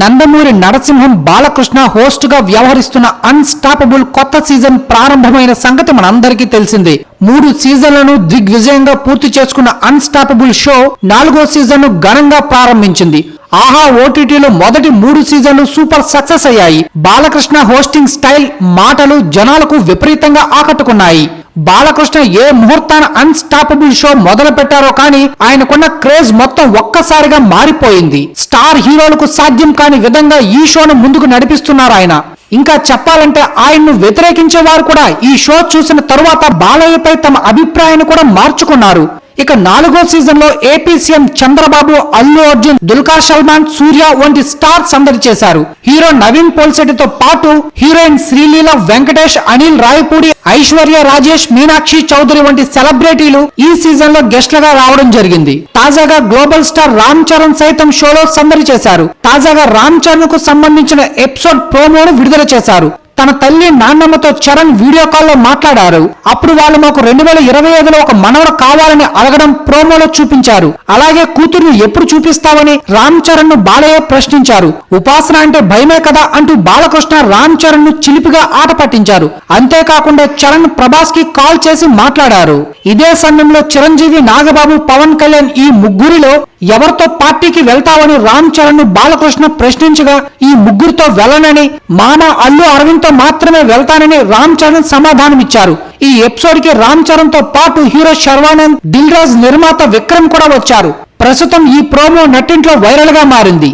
Nandamuri Narasimham Balakrishna host గా వ్యవహరిస్తున్న unstoppable కొత్త సీజన్ ప్రారంభమైన సంగతి మనందరికీ తెలిసిందే. 3 సీజన్లను దిగ్విజయంగా పూర్తి చేసుకున్న అన్స్టాపబుల్ షో 4వ సీజన్ ను ఘనంగా ప్రారంభించింది. ఆహా ఓటీటీలో మొదటి 3 సీజన్లు సూపర్ సక్సెస్ అయ్యాయి. బాలకృష్ణ హోస్టింగ్ స్టైల్, మాటలు జనాలకు విపరీతంగా ఆకట్టుకున్నాయి. బాలకృష్ణ ఏ ముహూర్తాన అన్స్టాపబుల్ షో మొదలు పెట్టారో కానీ ఆయనకున్న క్రేజ్ మొత్తం ఒక్కసారిగా మారిపోయింది. స్టార్ హీరోలకు సాధ్యం కాని విధంగా ఈ షోను ముందుకు నడిపిస్తున్నారు ఆయన. ఇంకా చెప్పాలంటే ఆయన్ను వ్యతిరేకించే వారు కూడా ఈ షో చూసిన తరువాత బాలయ్యపై తమ అభిప్రాయాన్ని కూడా మార్చుకున్నారు. ఇక 4వ సీజన్ లో ఏపీ సీఎం చంద్రబాబు, అల్లు అర్జున్, దుల్కర్ సల్మాన్, సూర్య వంటి స్టార్ సందడి చేశారు. హీరో నవీన్ పోల్శెట్టితో పాటు హీరోయిన్ శ్రీలీల, వెంకటేష్, అనిల్ రాయపూడి, ఐశ్వర్య రాజేష్, మీనాక్షి చౌదరి వంటి సెలబ్రిటీలు ఈ సీజన్ లో గెస్ట్లుగా రావడం జరిగింది. తాజాగా గ్లోబల్ స్టార్ రామ్ చరణ్ సైతం షోలో సందడి చేశారు. తాజాగా రామ్ చరణ్ కు సంబంధించిన ఎపిసోడ్ ప్రోమోను విడుదల చేశారు. తన తల్లి, నాన్నమ్మతో చరణ్ వీడియో కాల్లో మాట్లాడారు. అప్పుడు వాళ్ళు మాకు 2025లో ఒక మనవడు కావాలని అడగడం ప్రోమోలో చూపించారు. అలాగే కూతుర్ని ఎప్పుడు చూపిస్తావని రామ్ చరణ్ ను బాలయ్య ప్రశ్నించారు. ఉపాసన అంటే భయమే కదా అంటూ బాలకృష్ణ రామ్ చరణ్ ను చిలిపిగా ఆట పట్టించారు. అంతేకాకుండా చరణ్ ప్రభాస్ కి కాల్ చేసి మాట్లాడారు. ఇదే సమయంలో చిరంజీవి, నాగబాబు, పవన్ కళ్యాణ్ ఈ ముగ్గురిలో ఎవరితో పార్టీకి వెళ్తావని రామ్ చరణ్ ను బాలకృష్ణ ప్రశ్నించగా ఈ ముగ్గురితో వెళ్ళనని, మామ అల్లు అరవింద్ తో మాత్రమే వెళ్తానని రామ్ చరణ్ సమాధానమిచ్చారు. ఈ ఎపిసోడ్ కి రామ్ చరణ్ తో పాటు హీరో శర్వానంద్, దిల్ రాజు నిర్మాత విక్రమ్ కూడా వచ్చారు. ప్రస్తుతం ఈ ప్రోమో నెట్టింట్లో వైరల్ గా మారింది.